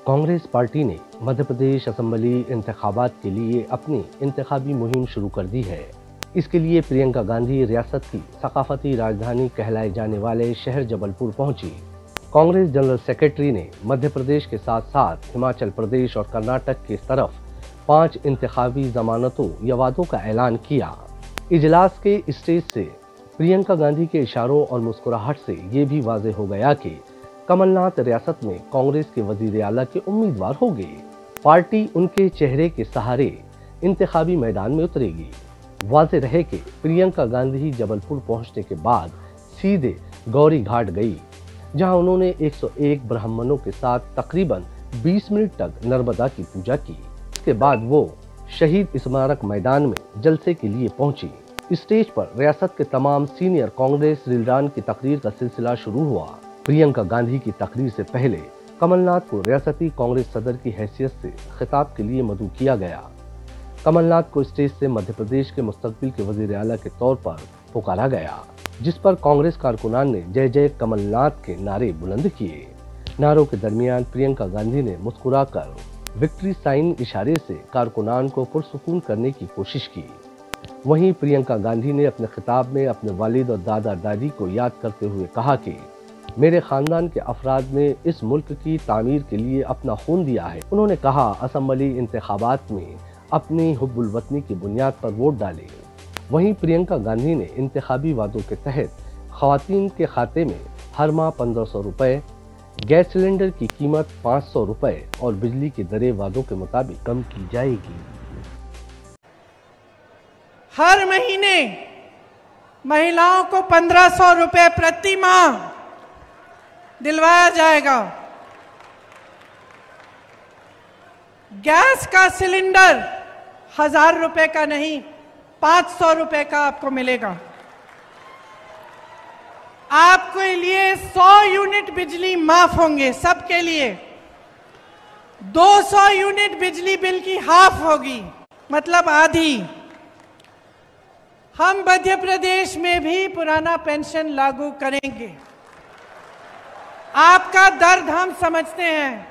Congress party ने Madhya Pradesh assembly इंतखाबात के लिए अपनी इंतखाबी मुहिम शुरू कर दी है। इसके लिए प्रियंका गांधी रियासत की सकाफती राजधानी कहलाए जाने वाले शहर जबलपुर पहुंची। कांग्रेस जनरल सेक्रेटरी ने मध्य प्रदेश के साथ साथ हिमाचल प्रदेश और कर्नाटक की तरफ 5 इंतखाबी जमानतों या वादों का ऐलान किया। इजलास के स्टेज से प्रियंका गांधी के इशारों और मुस्कुराहट से ये भी वाज़ेह हो गया कि कमलनाथ रियासत में कांग्रेस के वजीर आला के उम्मीदवार होंगे। पार्टी उनके चेहरे के सहारे इंतखाबी मैदान में उतरेगी। वाज़ेह रहे कि प्रियंका गांधी जबलपुर पहुंचने के बाद सीधे गौरी घाट गई, जहां उन्होंने 101 ब्राह्मणों के साथ तकरीबन 20 मिनट तक नर्मदा की पूजा की। इसके बाद वो शहीद स्मारक मैदान में जलसे के लिए पहुंची। स्टेज पर रियासत के तमाम सीनियर कांग्रेस लीडरान की तकरीर का सिलसिला शुरू हुआ। प्रियंका गांधी की तकरीर से पहले कमलनाथ को रियासती कांग्रेस सदर की हैसियत से खिताब के लिए मदऊ किया गया। कमलनाथ को स्टेज से मध्य प्रदेश के मुस्तकबिल के वजीर आला के तौर पर पुकारा गया, जिस पर कांग्रेस कारकुनान ने जय जय कमलनाथ के नारे बुलंद किए। नारों के दरमियान प्रियंका गांधी ने मुस्कुराकर विक्ट्री साइन इशारे से कारकुनान को पुरसुकून करने की कोशिश की। वहीं प्रियंका गांधी ने अपने खिताब में अपने वालिद और दादा दादी को याद करते हुए कहा कि मेरे खानदान के अफराद ने इस मुल्क की तामीर के लिए अपना खून दिया है। उन्होंने कहा असेंबली इंतखाबात में अपनी हुब्बुल वतनी की बुनियाद पर वोट डालें। वहीं प्रियंका गांधी ने इंतखाबी वादों के तहत खवातीन के खाते में हर माह 1500 रुपए, गैस सिलेंडर की कीमत 500 रुपए और बिजली की दरें वादों के मुताबिक कम की जाएगी। हर महीने महिलाओं को 1500 रुपए प्रति माह दिलवाया जाएगा। गैस का सिलेंडर 1000 रुपए का नहीं, 500 रुपए का आपको मिलेगा। आपके लिए 100 यूनिट बिजली माफ होंगे, सबके लिए 200 यूनिट बिजली बिल की हाफ होगी, मतलब आधी। हम मध्य प्रदेश में भी पुराना पेंशन लागू करेंगे। आपका दर्द हम समझते हैं,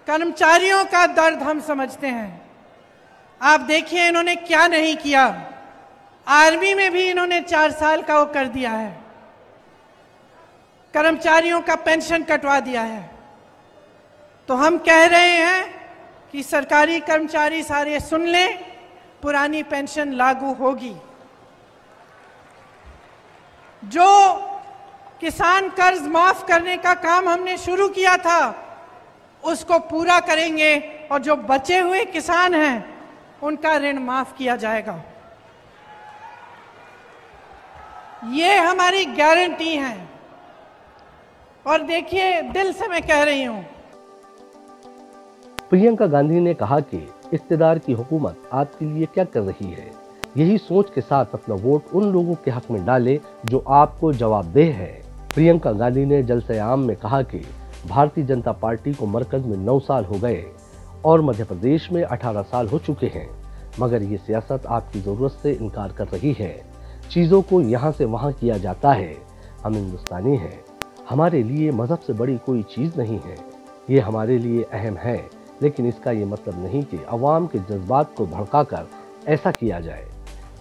कर्मचारियों का दर्द हम समझते हैं। आप देखिए इन्होंने क्या नहीं किया। आर्मी में भी इन्होंने 4 साल का वो कर दिया है, कर्मचारियों का पेंशन कटवा दिया है। तो हम कह रहे हैं कि सरकारी कर्मचारी सारे सुन लें, पुरानी पेंशन लागू होगी। जो किसान कर्ज माफ करने का काम हमने शुरू किया था उसको पूरा करेंगे और जो बचे हुए किसान हैं उनका ऋण माफ किया जाएगा। ये हमारी गारंटी है। और देखिए, दिल से मैं कह रही हूं। प्रियंका गांधी ने कहा कि इक़्तिदार की हुकूमत आपके लिए क्या कर रही है। यही सोच के साथ अपना वोट उन लोगों के हक में डालें जो आपको जवाबदेह है। प्रियंका गांधी ने जलसे आम में कहा कि भारतीय जनता पार्टी को मरकज में 9 साल हो गए और मध्य प्रदेश में 18 साल हो चुके हैं, मगर ये सियासत आपकी ज़रूरत से इनकार कर रही है। चीज़ों को यहाँ से वहाँ किया जाता है। हम हिंदुस्तानी हैं, हमारे लिए मज़हब से बड़ी कोई चीज़ नहीं है। ये हमारे लिए अहम है, लेकिन इसका ये मतलब नहीं कि अवाम के जज्बात को भड़काकर ऐसा किया जाए।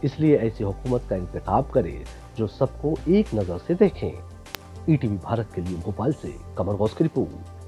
इसलिए ऐसी हुकूमत का इंतखाब करें जो सबको एक नज़र से देखें। ईटीवी भारत के लिए भोपाल से कमर गौस की रिपोर्ट।